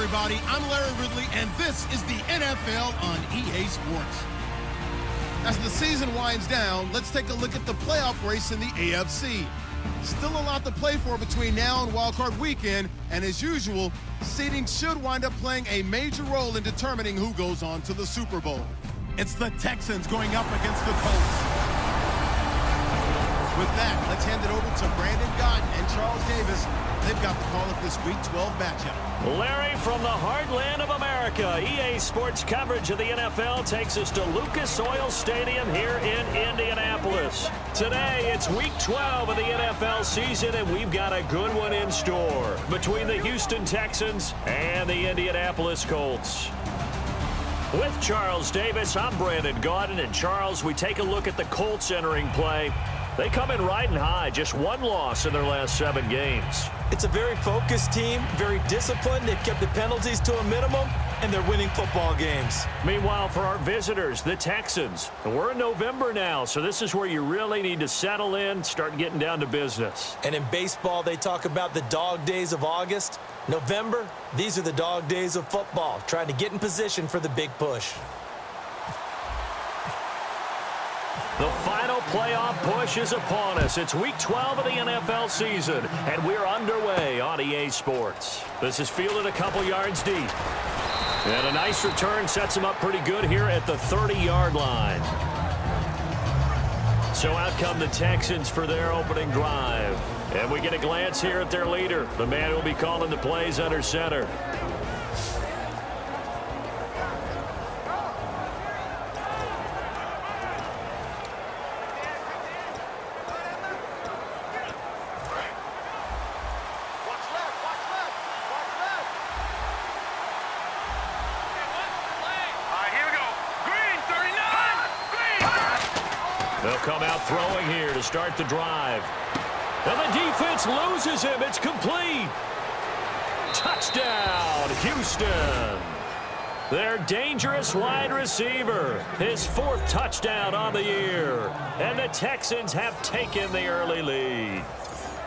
everybody. I'm Larry Ridley, and this is the NFL on EA Sports. As the season winds down, let's take a look at the playoff race in the AFC. Still a lot to play for between now and wildcard weekend, and as usual, seeding should wind up playing a major role in determining who goes on to the Super Bowl. It's the Texans going up against the Colts. With that, let's hand it over to Brandon Gotton and Charles Davis. They've got the call of this Week 12 matchup. Larry, from the heartland of America, EA Sports coverage of the NFL takes us to Lucas Oil Stadium here in Indianapolis. Today, it's Week 12 of the NFL season, and we've got a good one in store between the Houston Texans and the Indianapolis Colts. With Charles Davis, I'm Brandon Gotton, and Charles, we take a look at the Colts entering play. They come in riding high, just one loss in their last 7 games. It's a very focused team, very disciplined. They've kept the penalties to a minimum, and they're winning football games. Meanwhile, for our visitors, the Texans, and we're in November now, so this is where you really need to settle in, start getting down to business. And in baseball, they talk about the dog days of August. November, these are the dog days of football, trying to get in position for the big push. The final playoff push is upon us. It's Week 12 of the NFL season, and we're underway on EA Sports. This is fielded a couple yards deep. And a nice return sets him up pretty good here at the 30-yard line. So out come the Texans for their opening drive. And we get a glance here at their leader, the man who will be calling the plays under center. They'll come out throwing here to start the drive. And the defense loses him. It's complete. Touchdown, Houston. Their dangerous wide receiver. His 4th touchdown on the year. And the Texans have taken the early lead.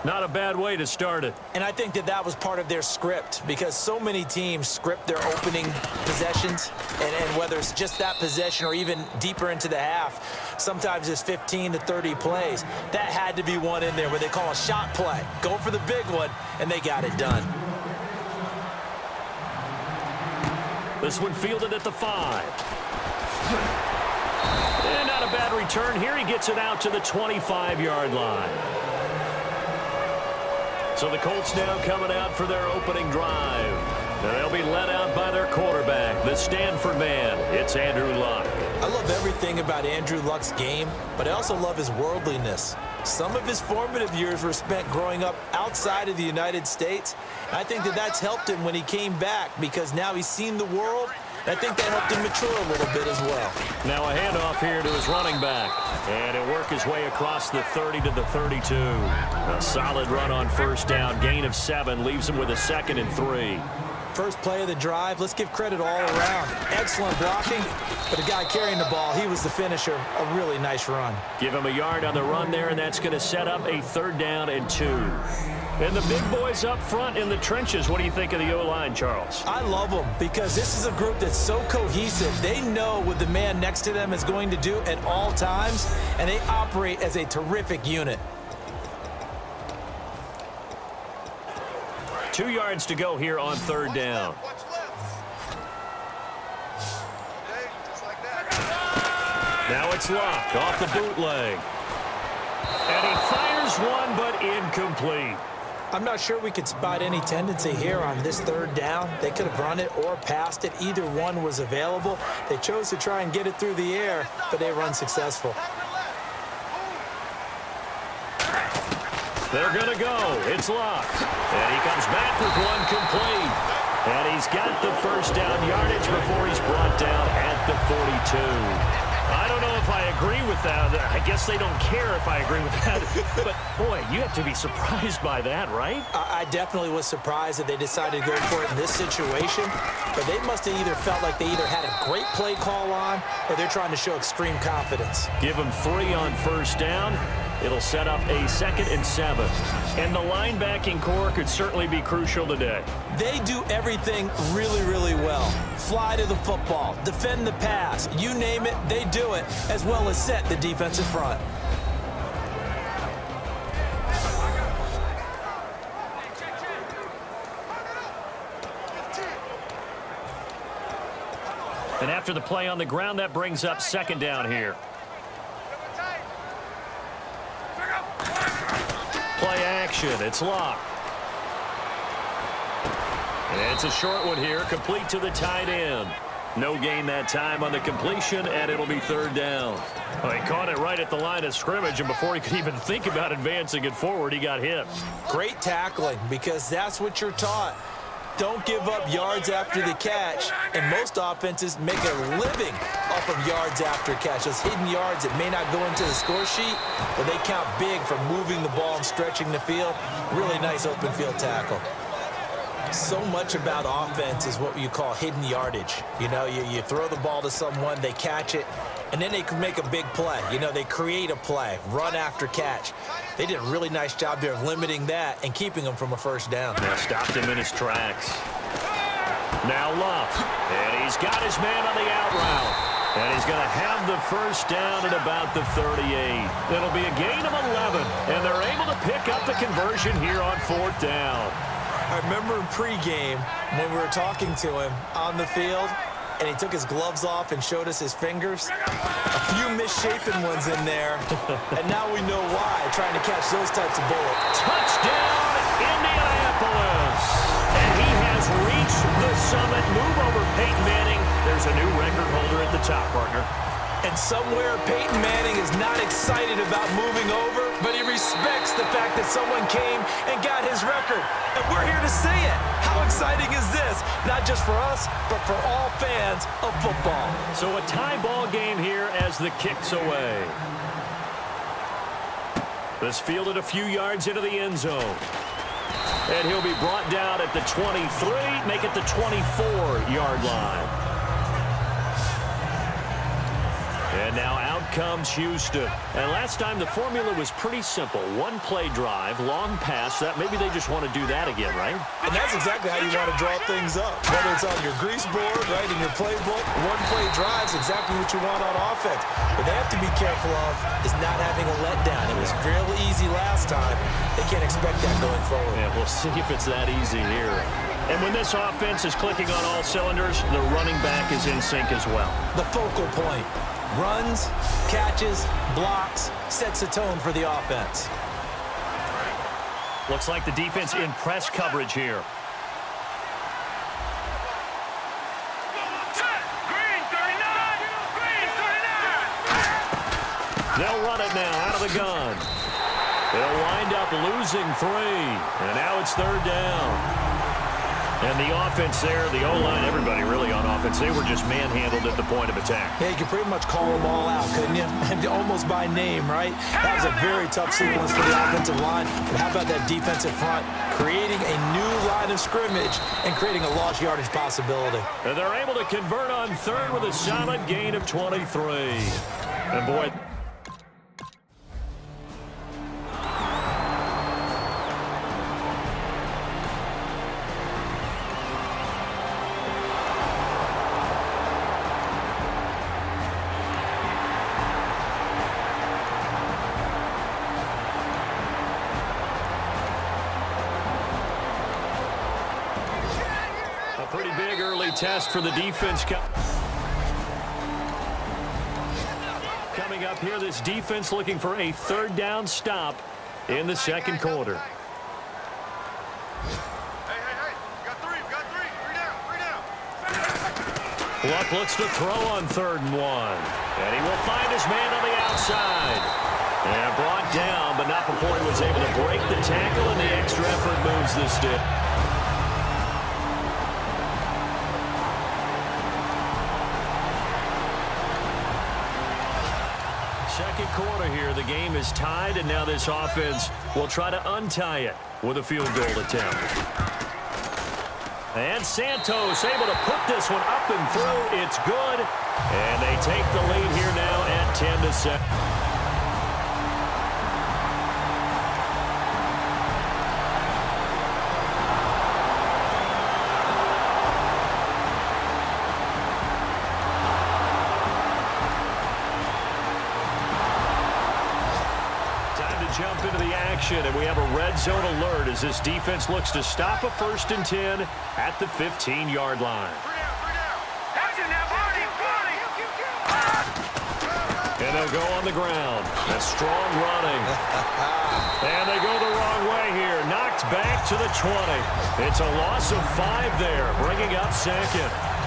Not a bad way to start it. And I think that was part of their script, because so many teams script their opening possessions, and whether it's just that possession or even deeper into the half, sometimes it's 15 to 30 plays. That had to be one in there where they call a shot play. Go for the big one, and they got it done. This one fielded at the 5. And not a bad return here. He gets it out to the 25-yard line. So the Colts now coming out for their opening drive. And they'll be led out by their quarterback, the Stanford man. It's Andrew Luck. I love everything about Andrew Luck's game, but I also love his worldliness. Some of his formative years were spent growing up outside of the United States. I think that's helped him when he came back, because now he's seen the world. I think that helped him mature a little bit as well. Now a handoff here to his running back. And he'll work his way across the 30 to the 32. A solid run on first down. Gain of 7 leaves him with a 2nd and 3. First play of the drive, let's give credit all around. Excellent blocking, but the guy carrying the ball, he was the finisher. A really nice run. Give him a yard on the run there, and that's going to set up a 3rd down and 2. And the big boys up front in the trenches. What do you think of the O-line, Charles? I love them, because this is a group that's so cohesive. They know what the man next to them is going to do at all times, and they operate as a terrific unit. 2 yards to go here on 3rd down. Now it's Luck off the bootleg. And he fires one, but incomplete. I'm not sure we could spot any tendency here on this 3rd down. They could have run it or passed it. Either one was available. They chose to try and get it through the air, but they were unsuccessful. They're going to go. It's Luck. And he comes back with one complete. And he's got the first down yardage before he's brought down at the 42. I don't know if I agree with that. I guess they don't care if I agree with that. But, boy, you have to be surprised by that, right? I definitely was surprised that they decided to go for it in this situation. But they must have either felt like they either had a great play call on, or they're trying to show extreme confidence. Give them 3 on first down. It'll set up a 2nd and 7. And the linebacking core could certainly be crucial today. They do everything really, really well. Fly to the football, defend the pass, you name it, they do it, as well as set the defensive front. And after the play on the ground, that brings up 2nd down here. Play action. It's locked. And it's a short one here, complete to the tight end. No gain that time on the completion, and it'll be 3rd down. Well, he caught it right at the line of scrimmage, and before he could even think about advancing it forward, he got hit. Great tackling, because that's what you're taught. Don't give up yards after the catch, and most offenses make a living off of yards after catch. Those hidden yards that may not go into the score sheet, but they count big for moving the ball and stretching the field. Really nice open field tackle. So much about offense is what you call hidden yardage. You know, you throw the ball to someone, they catch it, and then they can make a big play. You know, they create a play, run after catch. They did a really nice job there of limiting that and keeping him from a 1st down. Now stopped him in his tracks. Now Luck, and he's got his man on the out route. And he's going to have the 1st down at about the 38. It'll be a gain of 11, and they're able to pick up the conversion here on 4th down. I remember in pregame when we were talking to him on the field, and he took his gloves off and showed us his fingers. A few misshapen ones in there, and now we know why, trying to catch those types of bullets. Touchdown, Indianapolis! And he has reached the summit. Move over Peyton Manning. There's a new record holder at the top, partner. And somewhere Peyton Manning is not excited about moving over, but he respects the fact that someone came and got his record. And we're here to say it. How exciting is this? Not just for us, but for all fans of football. So a tie ball game here as the kick's away. This fielded a few yards into the end zone. And he'll be brought down at the 23, make it the 24-yard line. And now out comes Houston. And last time the formula was pretty simple. 1 play drive, long pass. That maybe they just want to do that again, right? And that's exactly how you want to draw things up. Whether it's on your grease board, right, in your playbook, 1 play drive is exactly what you want on offense. What they have to be careful of is not having a letdown. It was real easy last time. They can't expect that going forward. Yeah, we'll see if it's that easy here. And when this offense is clicking on all cylinders, the running back is in sync as well. The focal point. Runs, catches, blocks, sets a tone for the offense. Looks like the defense in press coverage here. They'll run it now out of the gun. They'll wind up losing 3. And now it's 3rd down. And the offense there, the O-line, everybody really on offense, they were just manhandled at the point of attack. Yeah, you could pretty much call them all out, couldn't you? Almost by name, right? That was a very tough sequence for the offensive line. But how about that defensive front? Creating a new line of scrimmage and creating a lost yardage possibility. And they're able to convert on 3rd with a solid gain of 23. And boy... Pretty big early test for the defense. Coming up here, this defense looking for a 3rd down stop in the 2nd quarter. Hey, got 3 down. Luck looks to throw on 3rd and 1. And he will find his man on the outside. And brought down, but not before he was able to break the tackle, and the extra effort moves this stick. Second quarter here, the game is tied, and now this offense will try to untie it with a field goal attempt. And Santos able to put this one up and through. It's good, and they take the lead here now at 10-7. jump into the action, and we have a red zone alert as this defense looks to stop a 1st and 10 at the 15-yard line. And they'll go on the ground. That's strong running. And they go the wrong way here. Knocked back to the 20. It's a loss of 5 there, bringing up 2nd.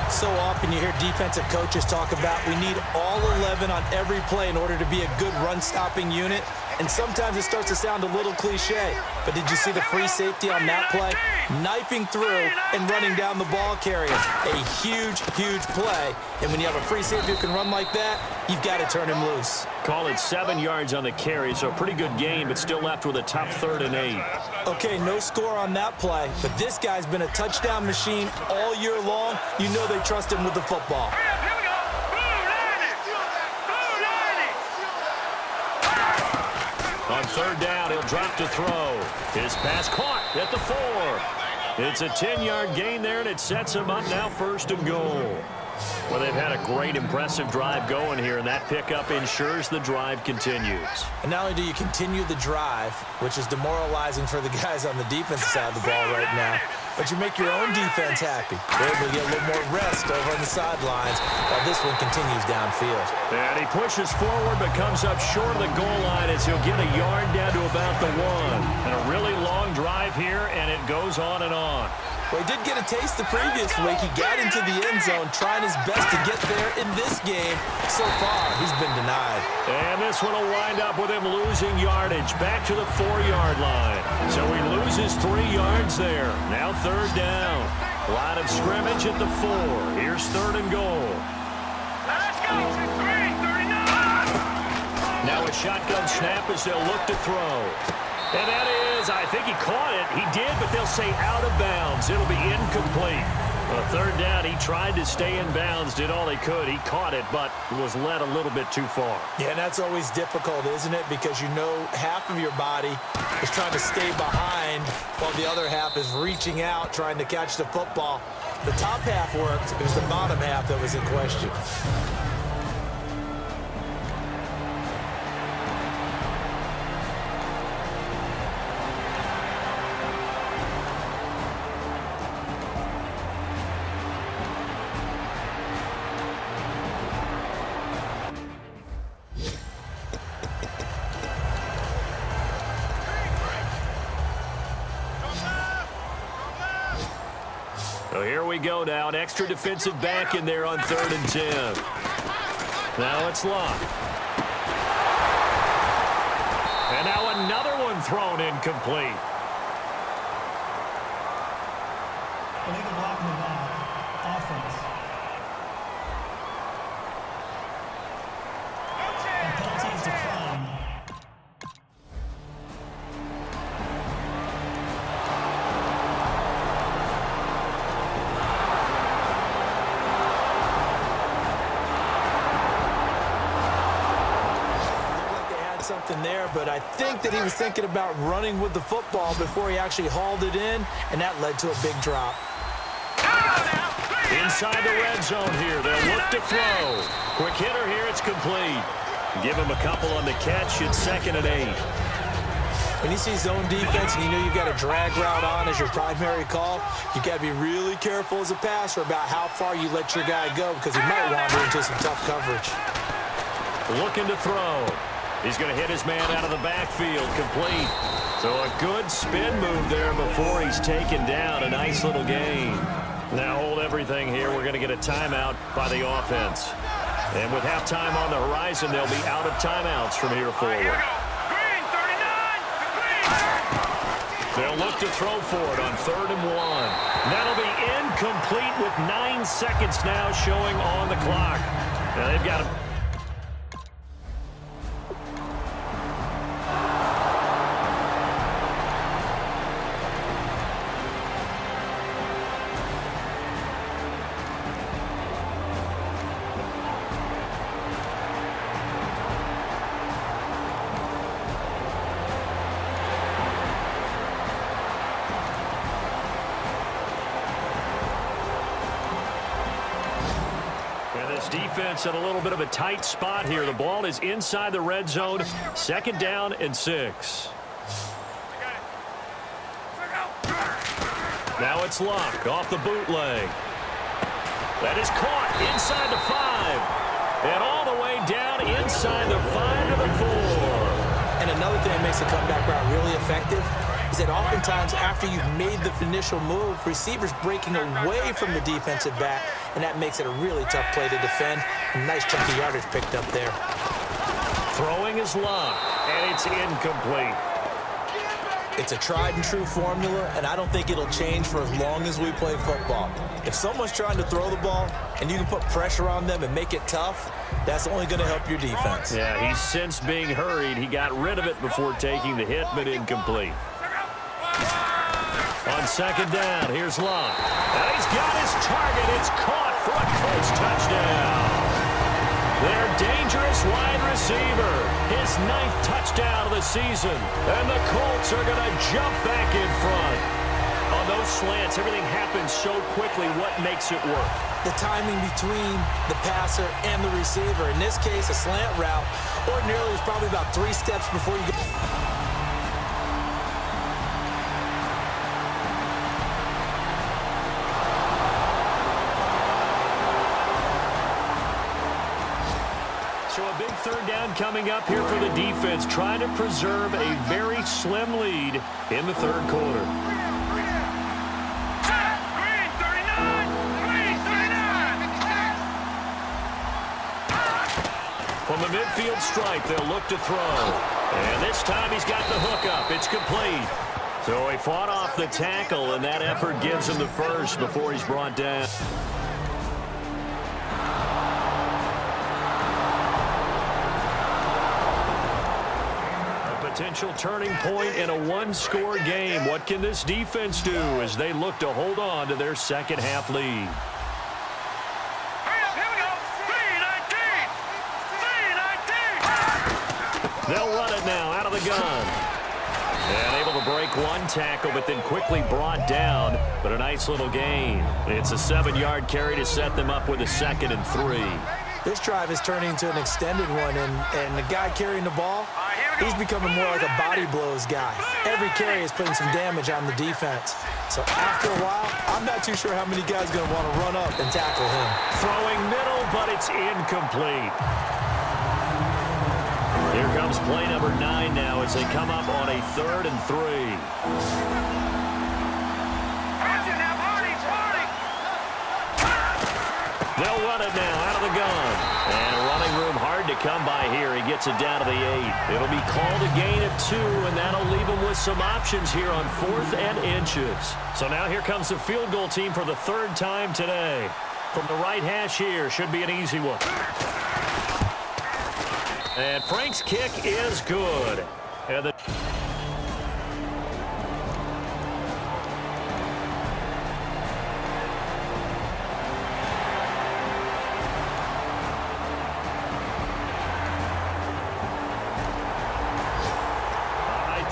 So often you hear defensive coaches talk about we need all 11 on every play in order to be a good run-stopping unit. And sometimes it starts to sound a little cliche. But did you see the free safety on that play? Knifing through and running down the ball carrier. A huge, huge play. And when you have a free safety who can run like that, you've got to turn him loose. Call it 7 yards on the carry, so a pretty good game, but still left with a tough 3rd and 8. Okay, no score on that play, but this guy's been a touchdown machine all year long. You know they trust him with the football. On 3rd down, he'll drop to throw. His pass caught at the 4. It's a 10-yard gain there, and it sets him up now 1st and goal. Well, they've had a great, impressive drive going here, and that pickup ensures the drive continues. And not only do you continue the drive, which is demoralizing for the guys on the defensive side of the ball right now, but you make your own defense happy. They're able to get a little more rest over on the sidelines while this one continues downfield. And he pushes forward but comes up short of the goal line as he'll get a yard down to about the 1. And a really long drive here, and it goes on and on. Well, he did get a taste the previous week. He got into the end zone trying his best to get there in this game. So far, he's been denied. And this one will wind up with him losing yardage back to the 4-yard line. So he loses 3 yards there. Now 3rd down. Line of scrimmage at the 4. Here's 3rd and goal. Let's go. 39. Now a shotgun snap as they'll look to throw. And that is, I think he caught it. He did, but they'll say out of bounds. It'll be incomplete. On 3rd down, he tried to stay in bounds, did all he could. He caught it, but was led a little bit too far. Yeah, and that's always difficult, isn't it? Because you know half of your body is trying to stay behind while the other half is reaching out, trying to catch the football. The top half worked. It was the bottom half that was in question. So here we go now. An extra defensive back in there on 3rd and 10. Now it's locked. And now another one thrown incomplete. Illegal blocking the ball. Offense. And penalties declined. Something there, but I think that he was thinking about running with the football before he actually hauled it in, and that led to a big drop. Inside the red zone here. They'll look to throw. Quick hitter here. It's complete. Give him a couple on the catch. It's 2nd and 8. When you see zone defense and you know you've got a drag route on as your primary call, you've got to be really careful as a passer about how far you let your guy go because he might wander into some tough coverage. Looking to throw. He's going to hit his man out of the backfield. Complete. So a good spin move there before he's taken down. A nice little gain. Now hold everything here. We're going to get a timeout by the offense. And with halftime on the horizon, they'll be out of timeouts from here forward. Here we go. Green, 39. Green. They'll look to throw for it on 3rd and 1. That'll be incomplete with 9 seconds now showing on the clock. Now they've got a This defense in a little bit of a tight spot here. The ball is inside the red zone. 2nd down and 6. Now it's Luck off the bootleg. That is caught inside the 5. And all the way down inside the 5 to the 4. And another thing that makes the comeback route really effective is that oftentimes after you've made the initial move, receivers breaking away from the defensive back, and that makes it a really tough play to defend. A nice chunk of yardage picked up there. Throwing is Luck, and it's incomplete. It's a tried-and-true formula, and I don't think it'll change for as long as we play football. If someone's trying to throw the ball and you can put pressure on them and make it tough, that's only going to help your defense. Yeah, he's since being hurried. He got rid of it before taking the hit, but incomplete. On 2nd down, here's Luck. And he's got his target. It's caught for a Colts touchdown. Their dangerous wide receiver, his 9th touchdown of the season. And the Colts are going to jump back in front. On those slants, everything happens so quickly. What makes it work? The timing between the passer and the receiver. In this case, a slant route. Ordinarily, it's probably about 3 steps before you get... So a big 3rd down coming up here for the defense, trying to preserve a very slim lead in the 3rd quarter. From the midfield stripe, they'll look to throw. And this time he's got the hook up. It's complete. So he fought off the tackle, and that effort gives him the first before he's brought down. Potential turning point in a 1-score game. What can this defense do as they look to hold on to their 2nd half lead? They'll run it now out of the gun. And able to break one tackle, but then quickly brought down. But a nice little gain. It's a 7-yard carry to set them up with a 2nd and 3. This drive is turning into an extended one, and the guy carrying the ball, he's becoming more like a body blows guy. Every carry is putting some damage on the defense. So after a while, I'm not too sure how many guys are going to want to run up and tackle him. Throwing middle, but it's incomplete. Here comes play number 9 now as they come up on a 3rd and 3. They'll run it now out of the gun. And running room hard to come by here. He gets it down to the 8. It'll be called a gain of 2, and that'll leave him with some options here on 4th and inches. So now here comes the field goal team for the 3rd time today. From the right hash here, should be an easy one. And Frank's kick is good. And the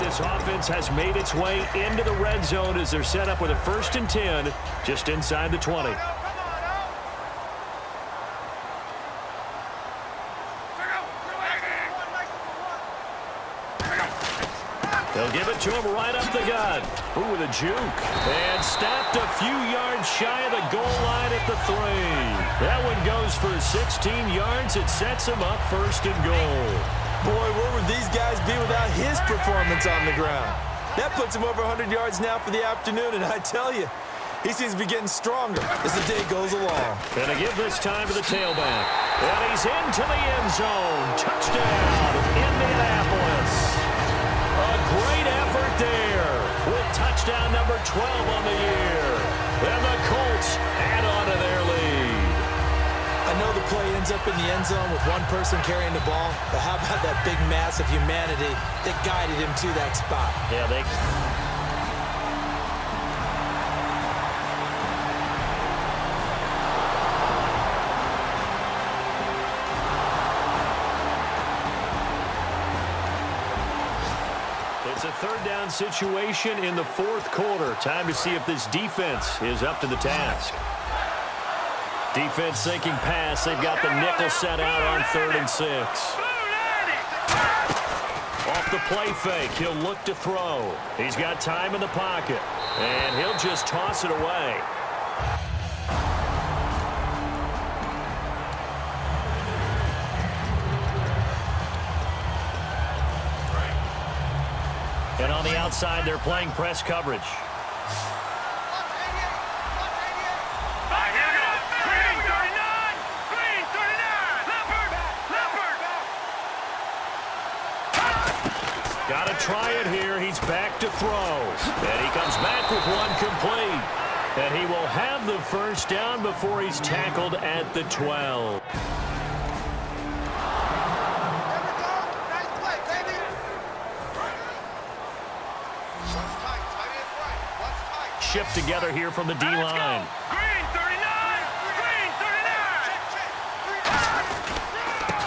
this offense has made its way into the red zone as they're set up with a 1st and 10 just inside the 20. They'll give it to him right up the gut. Ooh, with a juke. And stopped a few yards shy of the goal line at the 3. That one goes for 16 yards. It sets him up 1st and goal. Boy, where would these guys be without his performance on the ground? That puts him over 100 yards now for the afternoon, and I tell you, he seems to be getting stronger as the day goes along. Gonna give this time to the tailback. And he's into the end zone. Touchdown, Indianapolis. A great effort there with touchdown number 12 on the year. And the Colts add on to their lead. I know the play ends up in the end zone with one person carrying the ball, but how about that big mass of humanity that guided him to that spot? Yeah, they... It's a 3rd down situation in the 4th quarter. Time to see if this defense is up to the task. Defense thinking pass. They've got the nickel set out on 3rd and 6. Off the play fake, he'll look to throw. He's got time in the pocket, and he'll just toss it away. And on the outside, they're playing press coverage. Got to try it here. He's back to throw. And he comes back with one complete. And he will have the first down before he's tackled at the 12. Shift together here from the D-line.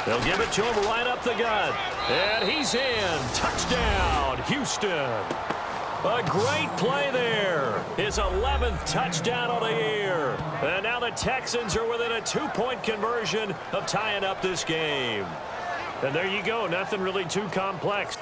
They'll give it to him right up the gut. And he's in. Touchdown, Houston. A great play there. His 11th touchdown of the year. And now the Texans are within a 2-point conversion of tying up this game. And there you go. Nothing really too complex.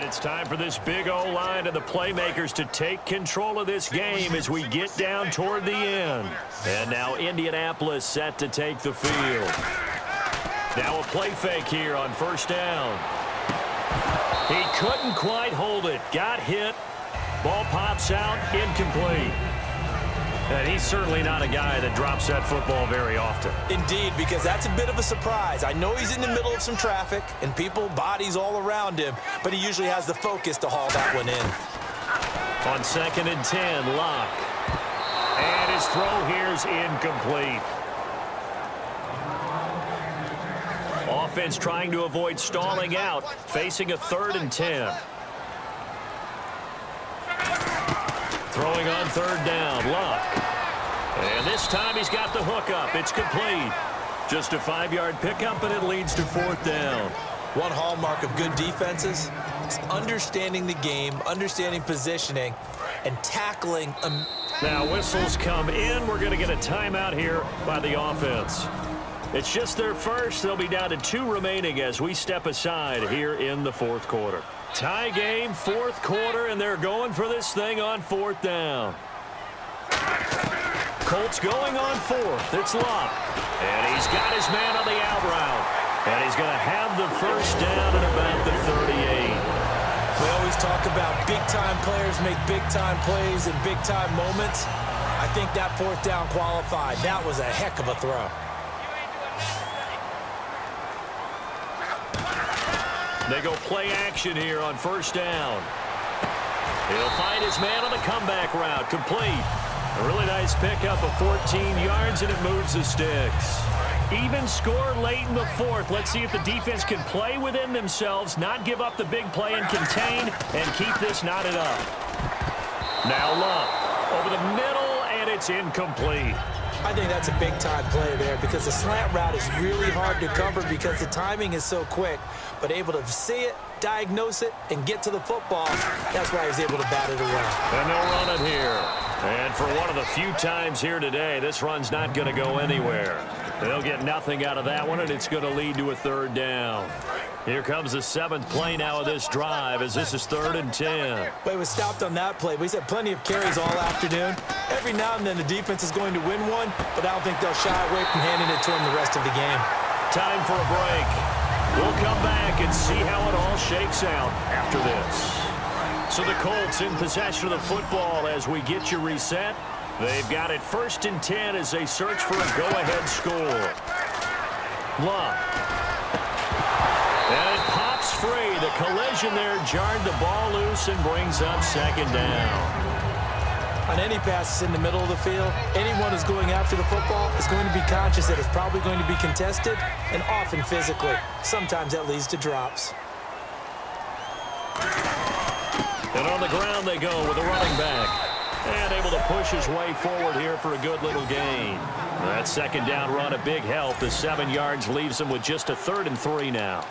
It's time for this big O-line and the playmakers to take control of this game as we get down toward the end. And now Indianapolis set to take the field. Now a play fake here on 1st down. He couldn't quite hold it. Got hit. Ball pops out. Incomplete. And he's certainly not a guy that drops that football very often. Indeed, because that's a bit of a surprise. I know he's in the middle of some traffic and people, bodies all around him, but he usually has the focus to haul that one in. On 2nd and 10, Locke. And his throw here's incomplete. Offense trying to avoid stalling out, facing a 3rd and 10. Throwing on 3rd down, Locke. And this time he's got the hook up. It's complete. Just a 5-yard pickup, and it leads to 4th down. One hallmark of good defenses is understanding the game, understanding positioning, and tackling. Now whistles come in. We're going to get a timeout here by the offense. It's just their first. They'll be down to 2 remaining as we step aside here in the 4th quarter. Tie game, 4th quarter, and they're going for this thing on 4th down. Colts going on 4th. It's Locke. And he's got his man on the out route. And he's going to have the first down at about the 38. We always talk about big-time players make big-time plays in big-time moments. I think that 4th down qualified. That was a heck of a throw. They go play action here on 1st down. He'll find his man on the comeback route. Complete. A really nice pickup of 14 yards, and it moves the sticks. Even score late in the 4th. Let's see if the defense can play within themselves, not give up the big play and contain, and keep this knotted up. Now Locke over the middle, and it's incomplete. I think that's a big-time play there because the slant route is really hard to cover because the timing is so quick. But able to see it, diagnose it, and get to the football, that's why he's able to bat it away. And they'll run it here. And for one of the few times here today, this run's not going to go anywhere. They'll get nothing out of that one, and it's going to lead to a 3rd down. Here comes the 7th play now of this drive as this is 3rd and 10. Well, he was stopped on that play. But he's had plenty of carries all afternoon. Every now and then the defense is going to win one, but I don't think they'll shy away from handing it to him the rest of the game. Time for a break. We'll come back and see how it all shakes out after this. So the Colts in possession of the football as we get you reset. They've got it 1st and 10 as they search for a go-ahead score. Locke. And it pops free. The collision there jarred the ball loose and brings up 2nd down. On any passes in the middle of the field, anyone who's going after the football is going to be conscious that it's probably going to be contested and often physically. Sometimes that leads to drops. And on the ground they go with a running back. And able to push his way forward here for a good little gain. That 2nd down run a big help. The 7 yards leaves him with just a 3rd and 3 now.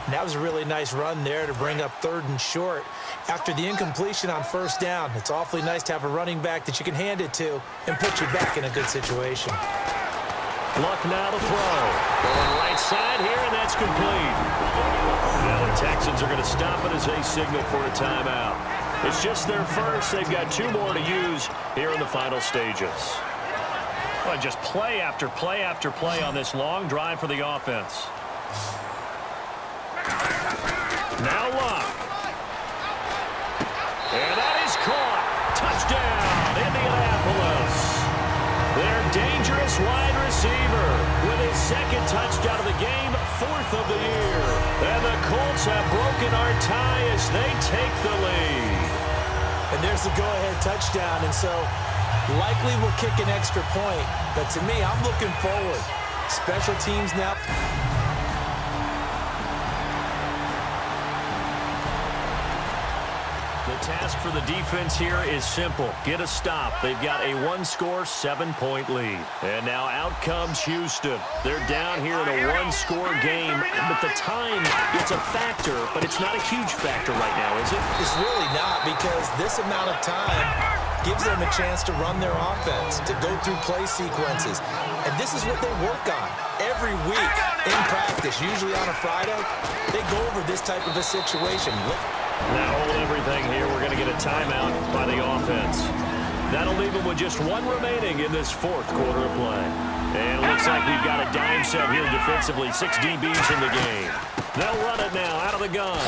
And that was a really nice run there to bring up 3rd and short. After the incompletion on 1st down, it's awfully nice to have a running back that you can hand it to and put you back in a good situation. Luck now to throw. Going right side here, and that's complete. Now the Texans are going to stop it as they signal for a timeout. It's just their first. They've got 2 more to use here in the final stages. Well, just play after play after play on this long drive for the offense. Now Luck. And that is caught. Touchdown, Indianapolis. Their dangerous wide receiver with his 2nd touchdown of the game, 4th of the year. And the Colts have broken our tie as they take the lead. And there's the go-ahead touchdown, and so likely will kick an extra point. But to me, I'm looking forward. Special teams now. The task for the defense here is simple. Get a stop. They've got a 1-score, 7-point lead. And now out comes Houston. They're down here in a 1-score game. But the time, it's a factor, but it's not a huge factor right now, is it? It's really not, because this amount of time gives them a chance to run their offense, to go through play sequences. And this is what they work on every week in practice. Usually on a Friday, they go over this type of a situation. Now hold everything here. We're going to get a timeout by the offense. That'll leave them with just 1 remaining in this 4th quarter of play. And it looks like we've got a dime set here defensively. 6 DBs in the game. They'll run it now out of the gun.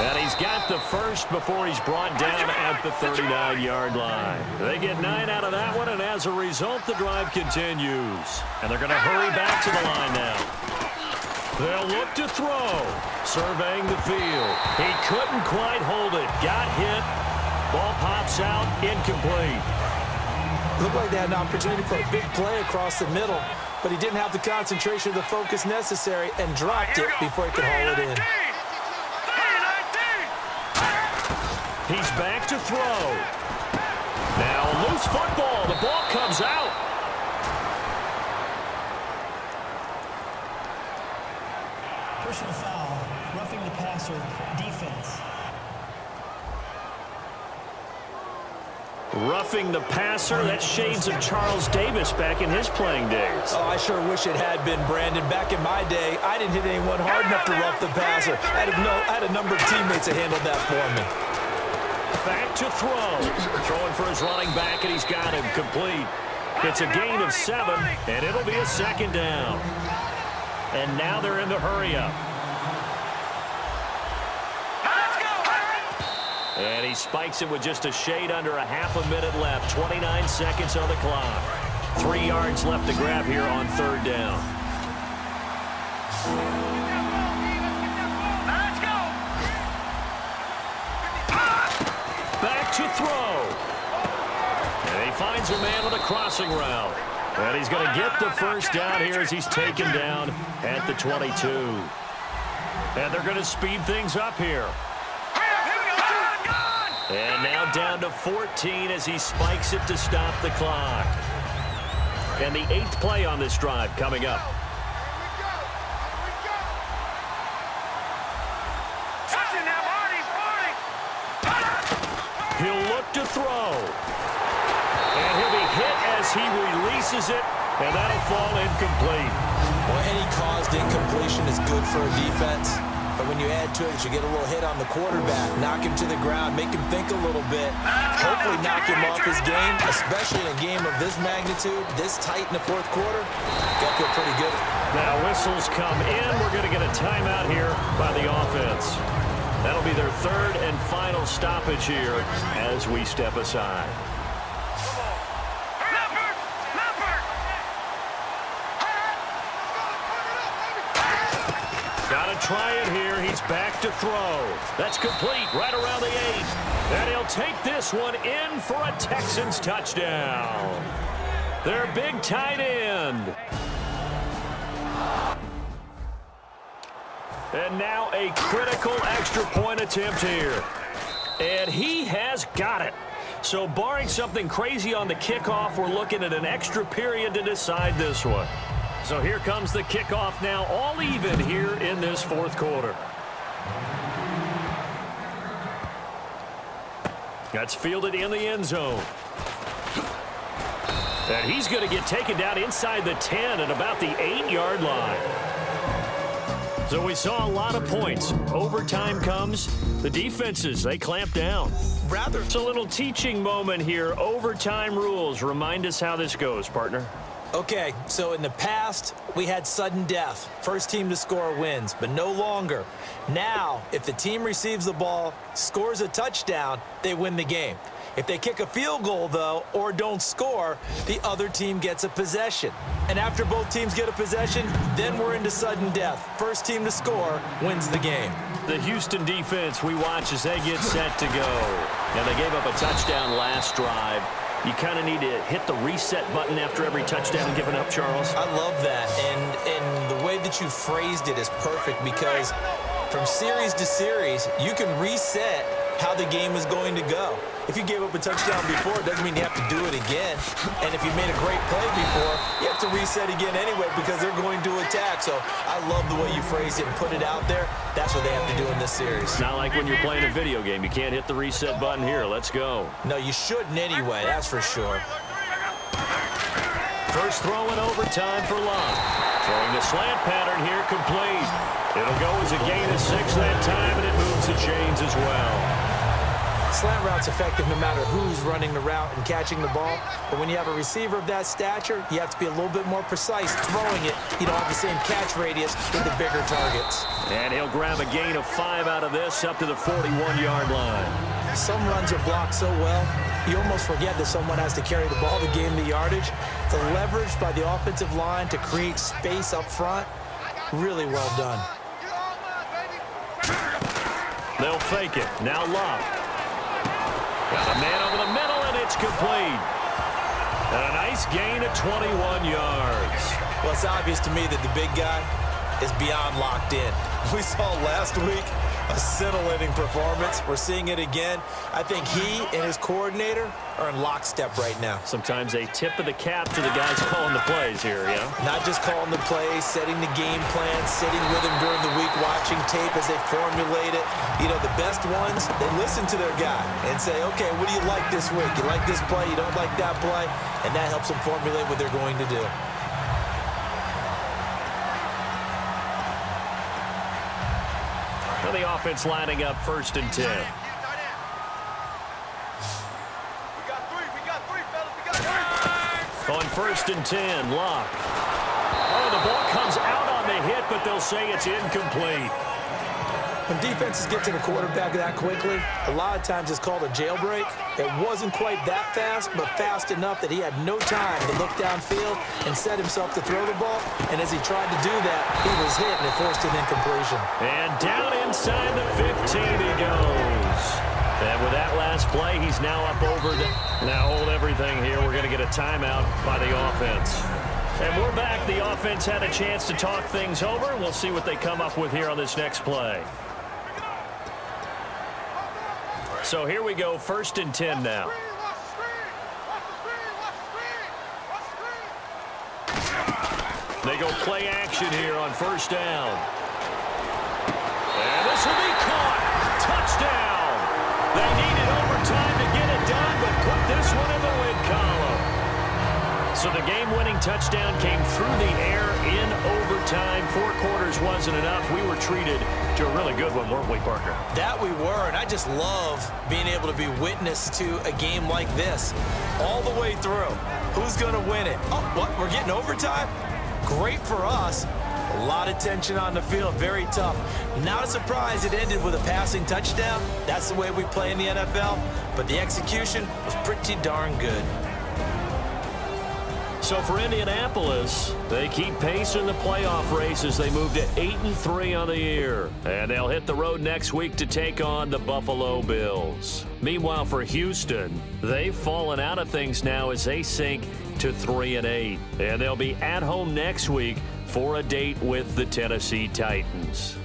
And he's got the first before he's brought down at the 39-yard line. They get 9 out of that one, and as a result, the drive continues. And they're going to hurry back to the line now. They'll look to throw. Surveying the field. He couldn't quite hold it. Got hit. Ball pops out. Incomplete. Looked like they had an opportunity for a big play across the middle, but he didn't have the concentration or the focus necessary and dropped it before he could haul it in. He's back to throw. Now loose football. The ball comes out. Personal foul, roughing the passer, defense. Roughing the passer. That's shades of Charles Davis back in his playing days. Oh, I sure wish it had been, Brandon. Back in my day, I didn't hit anyone hard enough to rough the passer. I had a number of teammates that handled that for me. Back to throw. Throwing for his running back, and he's got him complete. It's a gain of 7, and it'll be a 2nd down. And now they're in the hurry-up. And he spikes it with just a shade under a half a minute left. 29 seconds on the clock. 3 yards left to grab here on 3rd down. Back to throw. And he finds a man with a crossing route. And he's going to get the first down here as he's taken down at the 22. And they're going to speed things up here. And now down to 14 as he spikes it to stop the clock. And the 8th play on this drive coming up. He'll look to throw. And he'll be hit as he releases it, and that'll fall incomplete. Well, any caused incompletion is good for a defense. But when you add to it, you get a little hit on the quarterback, knock him to the ground, make him think a little bit, hopefully knock him off his game, especially in a game of this magnitude, this tight in the 4th quarter. Got to feel pretty good. Now whistles come in. We're going to get a timeout here by the offense. That'll be their 3rd and final stoppage here as we step aside. Got to try it here. He's back to throw. That's complete right around the 8. And he'll take this one in for a Texans touchdown. Their big tight end. And now a critical extra point attempt here. And he has got it. So barring something crazy on the kickoff, we're looking at an extra period to decide this one. So here comes the kickoff now, all even here in this 4th quarter. That's fielded in the end zone. And he's going to get taken down inside the 10 at about the 8-yard line. So we saw a lot of points. Overtime comes. The defenses, they clamp down. It's a little teaching moment here. Overtime rules. Remind us how this goes, partner. Okay, so in the past, we had sudden death. First team to score wins, but no longer. Now, if the team receives the ball, scores a touchdown, they win the game. If they kick a field goal, though, or don't score, the other team gets a possession. And after both teams get a possession, then we're into sudden death. First team to score wins the game. The Houston defense we watch as they get set to go. Now, they gave up a touchdown last drive. You kind of need to hit the reset button after every touchdown given up, Charles. I love that. And the way that you phrased it is perfect because from series to series, you can reset how the game is going to go. If you gave up a touchdown before, it doesn't mean you have to do it again. And if you made a great play before, you have to reset again anyway because they're going to attack. So I love the way you phrased it and put it out there. That's what they have to do in this series. Not like when you're playing a video game. You can't hit the reset button here. Let's go. No, you shouldn't anyway. That's for sure. First throw in overtime for Love. Throwing the slant pattern here complete. It'll go as a gain of 6 that time, and it moves the chains as well. Slant route's effective no matter who's running the route and catching the ball. But when you have a receiver of that stature, you have to be a little bit more precise throwing it. You don't have the same catch radius with the bigger targets. And he'll grab a gain of 5 out of this up to the 41-yard line. Some runs are blocked so well, you almost forget that someone has to carry the ball to gain the yardage. The leverage by the offensive line to create space up front, really well done. They'll fake it. Now Love. Got a man over the middle, and it's complete. And a nice gain of 21 yards. Well, it's obvious to me that the big guy is beyond locked in. We saw last week a scintillating performance. We're seeing it again. I think he and his coordinator are in lockstep right now. Sometimes a tip of the cap to the guys calling the plays here, yeah? Not just calling the plays, setting the game plan, sitting with him during the week, watching tape as they formulate it. You know, the best ones, they listen to their guy and say, okay, what do you like this week? You like this play? You don't like that play? And that helps them formulate what they're going to do. The offense lining up 1st and 10. On 1st and 10, Locke. Oh, the ball comes out on the hit, but they'll say it's incomplete. When defenses get to the quarterback that quickly, a lot of times it's called a jailbreak. It wasn't quite that fast, but fast enough that he had no time to look downfield and set himself to throw the ball. And as he tried to do that, he was hit and it forced an incompletion. And down inside the 15 he goes. And with that last play, he's now up over the... Now hold everything here. We're going to get a timeout by the offense. And we're back. The offense had a chance to talk things over. We'll see what they come up with here on this next play. So here we go, 1st and 10 now. They go play action here on 1st down. And this will be caught. Touchdown. They needed overtime to get it done, but put this one in the win column. So the game-winning touchdown came through the air in overtime. 4 quarters wasn't enough. We were treated to a really good one, weren't we, Parker? That we were, and I just love being able to be witness to a game like this all the way through. Who's going to win it? Oh, what? We're getting overtime? Great for us. A lot of tension on the field. Very tough. Not a surprise it ended with a passing touchdown. That's the way we play in the NFL. But the execution was pretty darn good. So for Indianapolis, they keep pace in the playoff race as they move to 8-3 on the year. And they'll hit the road next week to take on the Buffalo Bills. Meanwhile, for Houston, they've fallen out of things now as they sink to 3-8. And they'll be at home next week for a date with the Tennessee Titans.